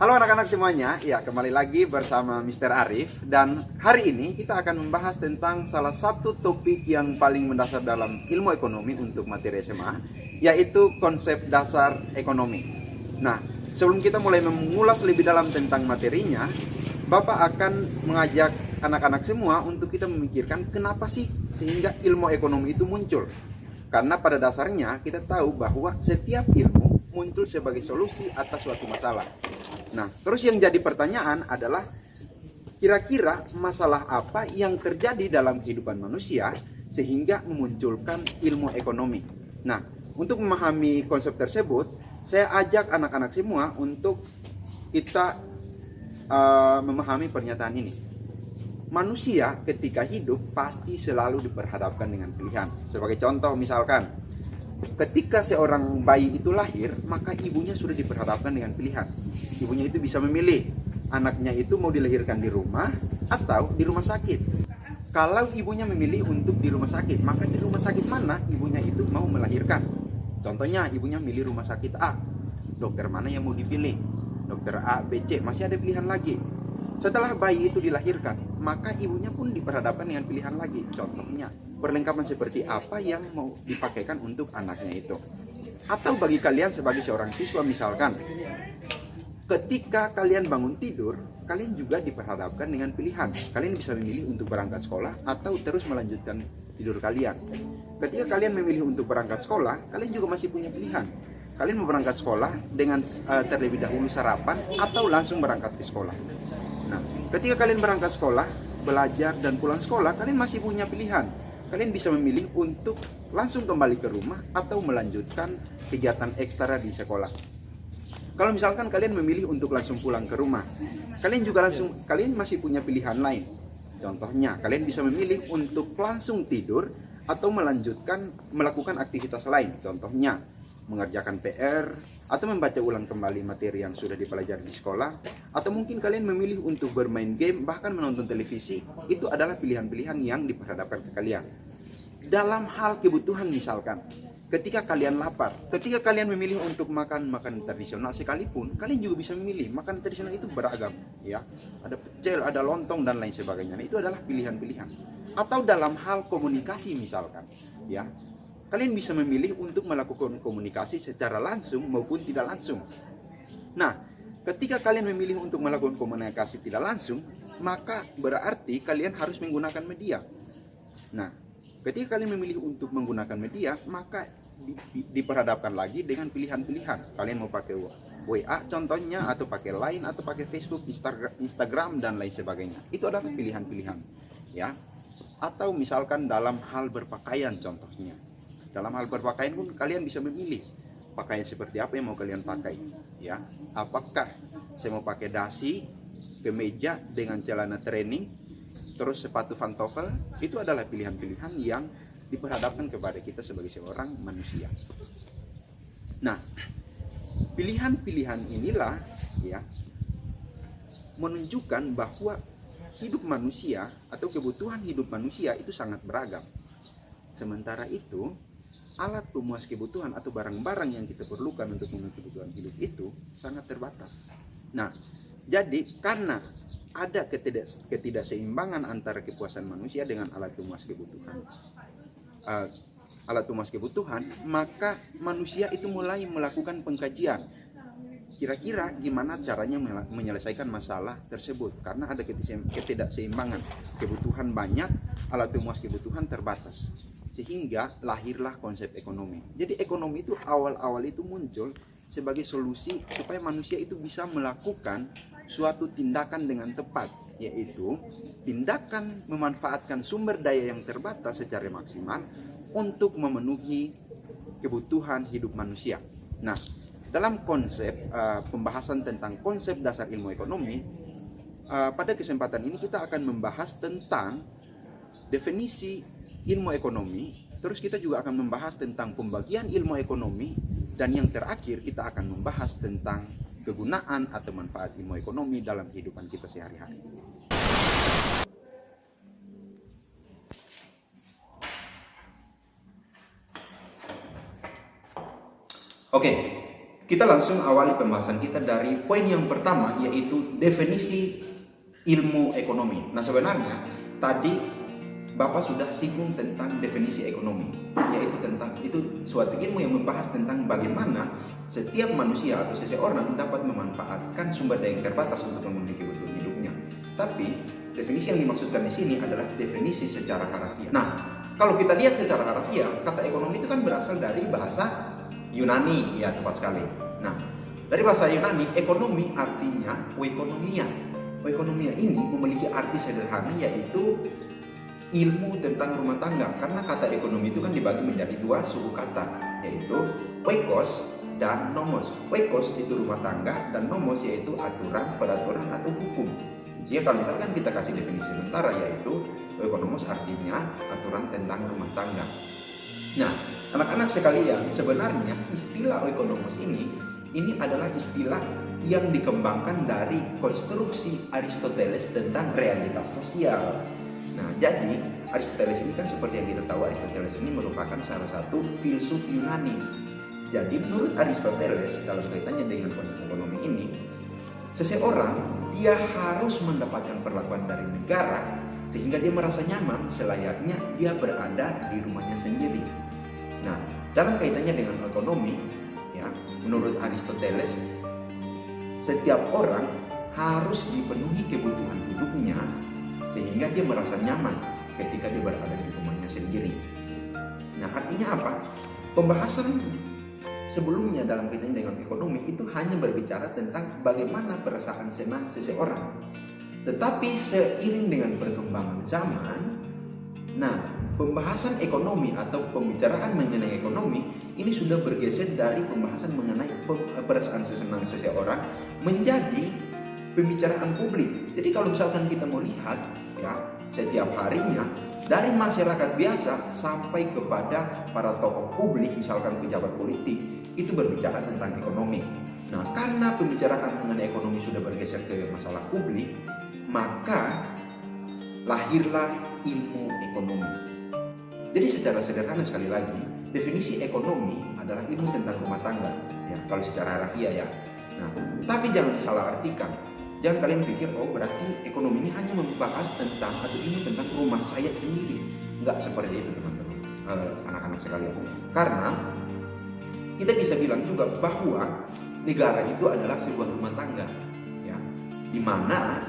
Halo anak-anak semuanya, ya kembali lagi bersama Mr. Arif. Dan hari ini kita akan membahas tentang salah satu topik yang paling mendasar dalam ilmu ekonomi untuk materi SMA, yaitu konsep dasar ekonomi. Nah, sebelum kita mulai mengulas lebih dalam tentang materinya, Bapak akan mengajak anak-anak semua untuk kita memikirkan kenapa sih sehingga ilmu ekonomi itu muncul. Karena pada dasarnya kita tahu bahwa setiap ilmu muncul sebagai solusi atas suatu masalah. Nah, terus yang jadi pertanyaan adalah kira-kira masalah apa yang terjadi dalam kehidupan manusia sehingga memunculkan ilmu ekonomi. Nah, untuk memahami konsep tersebut, saya ajak anak-anak semua untuk kita memahami pernyataan ini. Manusia ketika hidup pasti selalu diperhadapkan dengan pilihan. Sebagai contoh misalkan, ketika seorang bayi itu lahir, maka ibunya sudah diperhadapkan dengan pilihan. Ibunya itu bisa memilih anaknya itu mau dilahirkan di rumah atau di rumah sakit. Kalau ibunya memilih untuk di rumah sakit, maka di rumah sakit mana ibunya itu mau melahirkan. Contohnya ibunya milih rumah sakit A. Dokter mana yang mau dipilih? Dokter A, B, C, masih ada pilihan lagi. Setelah bayi itu dilahirkan, maka ibunya pun diperhadapkan dengan pilihan lagi. Contohnya, perlengkapan seperti apa yang mau dipakaikan untuk anaknya itu. Atau bagi kalian sebagai seorang siswa misalkan, ketika kalian bangun tidur, kalian juga diperhadapkan dengan pilihan. Kalian bisa memilih untuk berangkat sekolah atau terus melanjutkan tidur kalian. Ketika kalian memilih untuk berangkat sekolah, kalian juga masih punya pilihan. Kalian mau berangkat sekolah dengan terlebih dahulu sarapan atau langsung berangkat ke sekolah. Nah, ketika kalian berangkat sekolah, belajar dan pulang sekolah, kalian masih punya pilihan. Kalian bisa memilih untuk langsung kembali ke rumah atau melanjutkan kegiatan ekstra di sekolah. Kalau misalkan kalian memilih untuk langsung pulang ke rumah, kalian masih punya pilihan lain. Contohnya, kalian bisa memilih untuk langsung tidur atau melakukan aktivitas lain. Contohnya, mengerjakan PR atau membaca ulang kembali materi yang sudah dipelajari di sekolah, atau mungkin kalian memilih untuk bermain game, bahkan menonton televisi. Itu adalah pilihan-pilihan yang diperhadapkan ke kalian. Dalam hal kebutuhan misalkan, ketika kalian lapar, ketika kalian memilih untuk makan makanan tradisional sekalipun, kalian juga bisa memilih. Makanan tradisional itu beragam, ya. Ada pecel, ada lontong dan lain sebagainya. Nah, itu adalah pilihan-pilihan. Atau dalam hal komunikasi misalkan, ya. Kalian bisa memilih untuk melakukan komunikasi secara langsung maupun tidak langsung. Nah, ketika kalian memilih untuk melakukan komunikasi tidak langsung, maka berarti kalian harus menggunakan media. Nah, ketika kalian memilih untuk menggunakan media, maka diperhadapkan lagi dengan pilihan-pilihan. Kalian mau pakai WA contohnya, atau pakai Line, atau pakai Facebook, Instagram, dan lain sebagainya. Itu adalah pilihan-pilihan, ya. Atau misalkan dalam hal berpakaian contohnya. Dalam hal berpakaian pun kalian bisa memilih pakaian seperti apa yang mau kalian pakai, ya. Apakah saya mau pakai dasi, kemeja dengan celana training, terus sepatu pantofel? Itu adalah pilihan-pilihan yang diperhadapkan kepada kita sebagai seorang manusia. Nah, pilihan-pilihan inilah, ya, menunjukkan bahwa hidup manusia atau kebutuhan hidup manusia itu sangat beragam. Sementara itu, alat pemuas kebutuhan atau barang-barang yang kita perlukan untuk memenuhi kebutuhan hidup itu sangat terbatas. Nah, jadi karena ada ketidakseimbangan antara kepuasan manusia dengan alat pemuas kebutuhan, maka manusia itu mulai melakukan pengkajian. Kira-kira gimana caranya menyelesaikan masalah tersebut, karena ada ketidakseimbangan, kebutuhan banyak, alat pemuas kebutuhan terbatas. Sehingga lahirlah konsep ekonomi. Jadi ekonomi itu awal-awal itu muncul sebagai solusi supaya manusia itu bisa melakukan suatu tindakan dengan tepat, yaitu tindakan memanfaatkan sumber daya yang terbatas secara maksimal untuk memenuhi kebutuhan hidup manusia. Nah, dalam konsep pembahasan tentang konsep dasar ilmu ekonomi, pada kesempatan ini kita akan membahas tentang definisi ilmu ekonomi, terus kita juga akan membahas tentang pembagian ilmu ekonomi, dan yang terakhir kita akan membahas tentang kegunaan atau manfaat ilmu ekonomi dalam kehidupan kita sehari-hari. Oke, Kita langsung awali pembahasan kita dari poin yang pertama, yaitu definisi ilmu ekonomi. Nah, sebenarnya tadi Bapak sudah singgung tentang definisi ekonomi, yaitu tentang itu suatu ilmu yang membahas tentang bagaimana setiap manusia atau seseorang dapat memanfaatkan sumber daya yang terbatas untuk memenuhi kebutuhan hidupnya. Tapi definisi yang dimaksudkan di sini adalah definisi secara harfiah. Nah, kalau kita lihat secara harfiah, kata ekonomi itu kan berasal dari bahasa Yunani, ya tepat sekali. Nah, dari bahasa Yunani, ekonomi artinya oikonomia. Oikonomia ini memiliki arti sederhana, yaitu ilmu tentang rumah tangga. Karena kata ekonomi itu kan dibagi menjadi dua suku kata, yaitu oikos dan nomos. Oikos itu rumah tangga dan nomos yaitu aturan, peraturan atau hukum. Jadi kalau misalkan kita kasih definisi sementara, yaitu oikonomos artinya aturan tentang rumah tangga. Nah, anak-anak sekalian, sebenarnya istilah oikonomos ini adalah istilah yang dikembangkan dari konstruksi Aristoteles tentang realitas sosial. Nah, jadi Aristoteles ini kan seperti yang kita tahu, Aristoteles ini merupakan salah satu filsuf Yunani. Jadi menurut Aristoteles, dalam kaitannya dengan konsep ekonomi ini, seseorang dia harus mendapatkan perlakuan dari negara sehingga dia merasa nyaman selayaknya dia berada di rumahnya sendiri. Nah, dalam kaitannya dengan ekonomi, ya, menurut Aristoteles, setiap orang harus dipenuhi kebutuhan hidupnya sehingga dia merasa nyaman ketika dia berada di rumahnya sendiri. Nah, artinya apa? Pembahasan sebelumnya dalam kaitannya dengan ekonomi itu hanya berbicara tentang bagaimana perasaan senang seseorang. Tetapi seiring dengan perkembangan zaman, nah, pembahasan ekonomi atau pembicaraan mengenai ekonomi ini sudah bergeser dari pembahasan mengenai perasaan senang seseorang menjadi pembicaraan publik. Jadi kalau misalkan kita mau lihat, ya, setiap harinya dari masyarakat biasa sampai kepada para tokoh publik, misalkan pejabat politik, itu berbicara tentang ekonomi. Nah, karena pembicaraan mengenai ekonomi sudah bergeser ke masalah publik, maka lahirlah ilmu ekonomi. Jadi secara sederhana sekali lagi, definisi ekonomi adalah ilmu tentang rumah tangga, ya, kalau secara harfiah ya. Nah, tapi jangan disalah artikan. Jangan kalian pikir, oh berarti ekonomi ini hanya membahas tentang atau ilmu tentang rumah saya sendiri. Enggak seperti itu, teman-teman, anak-anak sekalian. Karena kita bisa bilang juga bahwa negara itu adalah sebuah rumah tangga, ya, di mana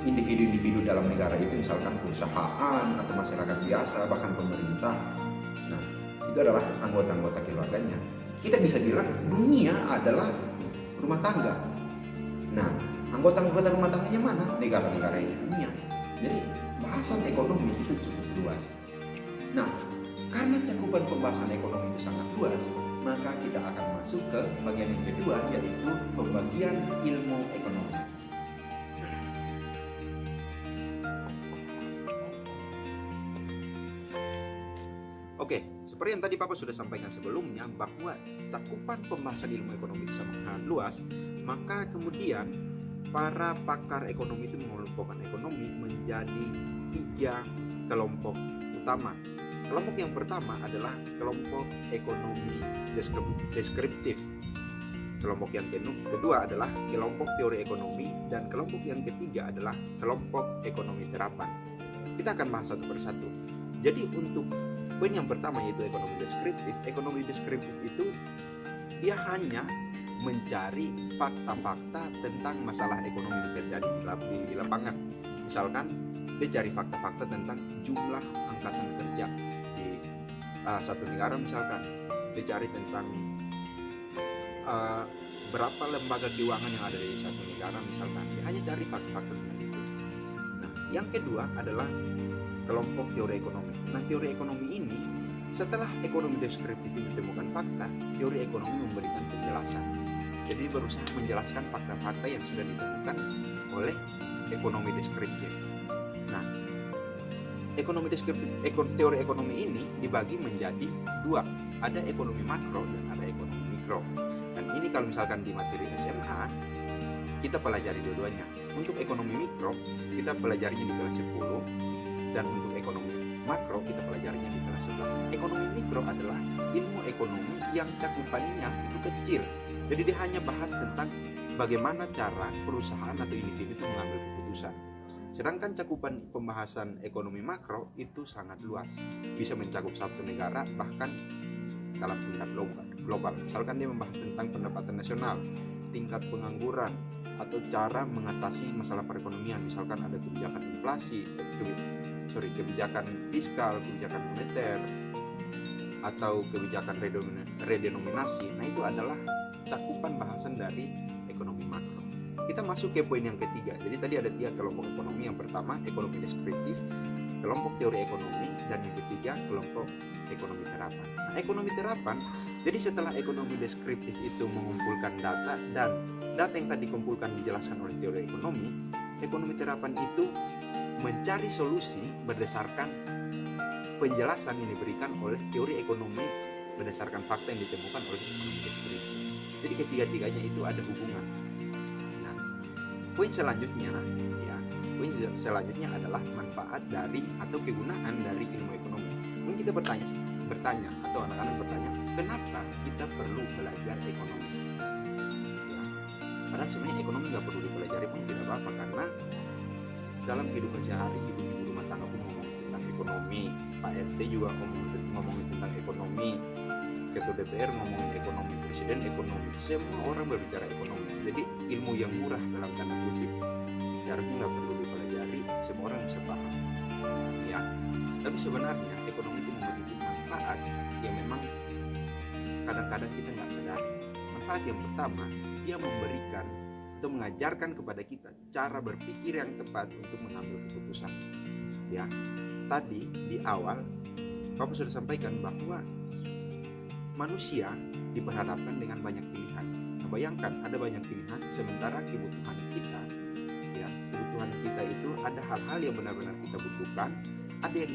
individu-individu dalam negara itu, misalkan perusahaan atau masyarakat biasa, bahkan pemerintah, nah, itu adalah anggota-anggota keluarganya. Kita bisa bilang dunia adalah rumah tangga. Nah, anggota-anggota rumah tangganya mana? Negara-negara itu dunia. Jadi bahasan ekonomi itu cukup luas. Nah, karena cakupan pembahasan ekonomi itu sangat luas, maka kita akan masuk ke bagian yang kedua, yaitu pembagian ilmu ekonomi. Oke, seperti yang tadi Papa sudah sampaikan sebelumnya, bahwa cakupan pembahasan ilmu ekonomi itu sangat luas, maka kemudian para pakar ekonomi itu mengelompokkan ekonomi menjadi 3 kelompok utama. Kelompok yang pertama adalah kelompok ekonomi deskriptif. Kelompok yang kedua adalah kelompok teori ekonomi, dan kelompok yang ketiga adalah kelompok ekonomi terapan. Kita akan bahas satu persatu. Jadi untuk poin yang pertama, yaitu ekonomi deskriptif. Ekonomi deskriptif itu dia hanya mencari fakta-fakta tentang masalah ekonomi yang terjadi di lapangan. Misalkan dia cari fakta-fakta tentang jumlah angkatan kerja di satu negara, misalkan dia cari tentang berapa lembaga keuangan yang ada di satu negara, misalkan dia hanya cari fakta-fakta tentang itu. Nah, yang kedua adalah kelompok teori ekonomi. Nah, teori ekonomi ini, setelah ekonomi deskriptif ini ditemukan fakta, teori ekonomi memberikan penjelasan. Jadi berusaha menjelaskan fakta-fakta yang sudah ditemukan oleh ekonomi deskriptif. Nah, ekonomi deskriptif, teori ekonomi ini dibagi menjadi 2. Ada ekonomi makro dan ada ekonomi mikro. Dan ini kalau misalkan di materi SMA, kita pelajari dua-duanya. Untuk ekonomi mikro, kita pelajarinya di kelas 10. Dan untuk ekonomi makro kita pelajarinya di kelas 11. Ekonomi mikro adalah ilmu ekonomi yang cakupannya itu kecil. Jadi dia hanya bahas tentang bagaimana cara perusahaan atau individu itu mengambil keputusan. Sedangkan cakupan pembahasan ekonomi makro itu sangat luas, bisa mencakup satu negara bahkan dalam tingkat global. Misalkan dia membahas tentang pendapatan nasional, tingkat pengangguran, atau cara mengatasi masalah perekonomian. Misalkan ada kebijakan inflasi, kebijakan fiskal, kebijakan moneter, atau kebijakan redenominasi. Nah, itu adalah cakupan bahasan dari ekonomi makro. Kita masuk ke poin yang ketiga. Jadi tadi ada 3 kelompok ekonomi. Yang pertama ekonomi deskriptif, kelompok teori ekonomi, dan yang ketiga kelompok ekonomi terapan. Nah, ekonomi terapan, jadi setelah ekonomi deskriptif itu mengumpulkan data, dan data yang tadi dikumpulkan dijelaskan oleh teori ekonomi terapan itu mencari solusi berdasarkan penjelasan yang diberikan oleh teori ekonomi berdasarkan fakta yang ditemukan oleh ekonomi deskriptif. Jadi ketiga-tiganya itu ada hubungan. Nah, poin selanjutnya adalah manfaat dari atau kegunaan dari ilmu ekonomi. Mungkin kita bertanya atau anak-anak bertanya, kenapa kita perlu belajar ekonomi? Ya, padahal sebenarnya ekonomi nggak perlu dipelajari pun tidak apa-apa, karena dalam kehidupan sehari ibu-ibu rumah tangga pun ngomong tentang ekonomi, Pak RT juga ngomongin tentang ekonomi, Ketua DPR ngomongin ekonomi, Presiden ekonomi, semua orang berbicara ekonomi. Jadi ilmu yang murah dalam tanda kutip, seharusnya nggak perlu dipelajari, semua orang bisa paham. Ya, tapi sebenarnya ekonomi itu memiliki manfaat yang memang kadang-kadang kita nggak sadari. Manfaat yang pertama, dia memberikan atau mengajarkan kepada kita cara berpikir yang tepat untuk mengambil keputusan. Ya, tadi di awal Bapak sudah sampaikan bahwa manusia diperhadapkan dengan banyak pilihan. Nah, bayangkan ada banyak pilihan, sementara kebutuhan kita itu ada hal-hal yang benar-benar kita butuhkan, ada yang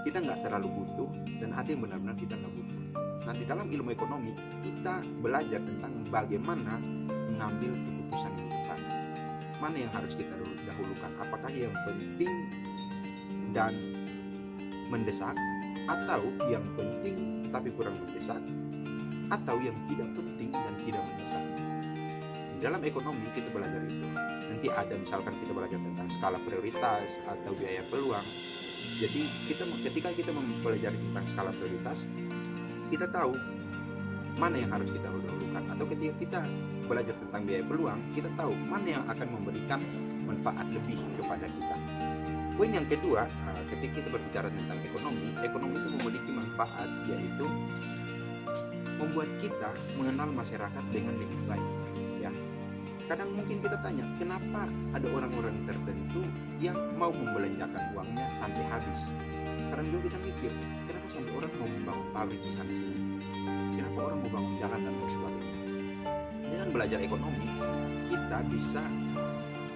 kita nggak terlalu butuh, dan ada yang benar-benar kita nggak butuh. Nah, di dalam ilmu ekonomi kita belajar tentang bagaimana mengambil keputusan yang tepat. Mana yang harus kita dahulukan? Apakah yang penting dan mendesak, atau yang penting tapi kurang mendesak, atau yang tidak penting dan tidak mendesak? Di dalam ekonomi kita belajar itu. Nanti ada misalkan kita belajar tentang skala prioritas atau biaya peluang. Jadi ketika kita mempelajari tentang skala prioritas, kita tahu mana yang harus kita dahulukan. Atau ketika kita belajar tentang biaya peluang, kita tahu mana yang akan memberikan manfaat lebih kepada kita. Poin yang kedua, ketika kita berbicara tentang ekonomi itu memiliki manfaat, yaitu membuat kita mengenal masyarakat dengan lebih baik. Ya, kadang mungkin kita tanya, kenapa ada orang-orang tertentu yang mau membelanjakan uangnya sampai habis? Kadang juga kita mikir, kenapa sampai orang mau membangun pabrik di sana sini? Kenapa orang mau bangun jalan dan lain sebagainya? Dengan belajar ekonomi, kita bisa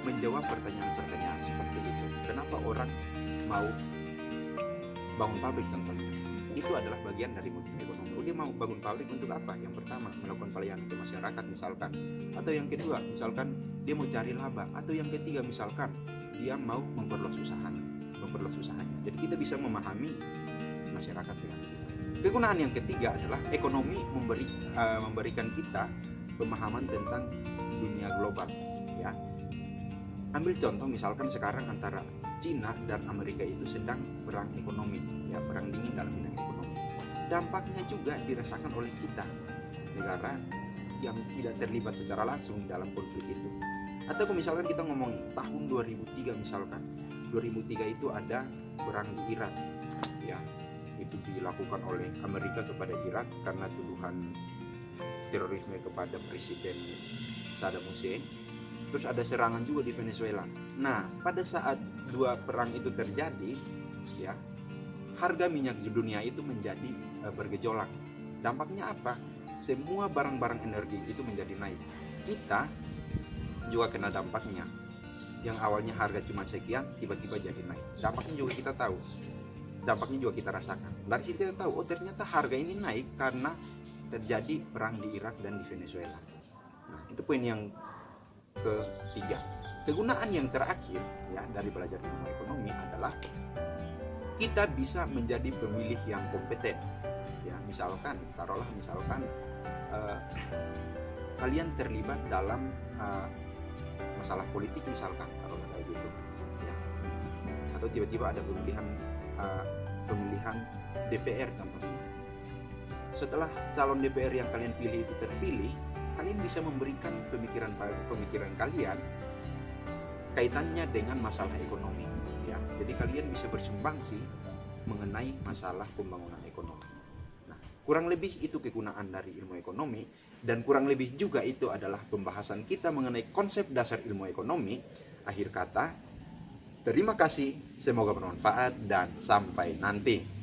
menjawab pertanyaan-pertanyaan seperti itu. Kenapa orang mau bangun pabrik contohnya? Itu adalah bagian dari motif ekonomi. Dia mau bangun pabrik untuk apa? Yang pertama, melakukan pelayanan ke masyarakat misalkan. Atau yang kedua, misalkan dia mau cari laba. Atau yang ketiga, misalkan dia mau memperluas usahanya. Jadi kita bisa memahami masyarakat dengan lebih baik. Kegunaan yang ketiga adalah ekonomi memberikan kita pemahaman tentang dunia global. Ya, ambil contoh misalkan sekarang antara Cina dan Amerika itu sedang perang ekonomi, ya, perang dingin dalam bidang ekonomi. Dampaknya juga dirasakan oleh kita, negara yang tidak terlibat secara langsung dalam konflik itu. Atau misalkan kita ngomong tahun 2003 misalkan, 2003 itu ada perang di Irak, ya, itu dilakukan oleh Amerika kepada Irak karena tuduhan terorisme kepada Presiden Saddam Hussein. Terus ada serangan juga di Venezuela. Nah, pada saat dua perang itu terjadi, ya, harga minyak di dunia itu menjadi bergejolak. Dampaknya apa? Semua barang-barang energi itu menjadi naik. Kita juga kena dampaknya. Yang awalnya harga cuma sekian, tiba-tiba jadi naik. Dampaknya juga kita tahu. Dampaknya juga kita rasakan. Dari situ kita tahu, oh ternyata harga ini naik karena terjadi perang di Irak dan di Venezuela. Nah, itu poin yang ketiga. Kegunaan yang terakhir, ya, dari belajar ilmu ekonomi adalah kita bisa menjadi pemilih yang kompeten. Ya, misalkan uh, kalian terlibat dalam masalah politik misalkan, kalau kayak gitu ya, atau tiba-tiba ada pemilihan DPR contohnya. Setelah calon DPR yang kalian pilih itu terpilih, kalian bisa memberikan pemikiran kalian kaitannya dengan masalah ekonomi ya. Jadi kalian bisa bersumbangsi mengenai masalah pembangunan ekonomi. Nah, kurang lebih itu kegunaan dari ilmu ekonomi, dan kurang lebih juga itu adalah pembahasan kita mengenai konsep dasar ilmu ekonomi. Akhir kata, terima kasih, semoga bermanfaat dan sampai nanti.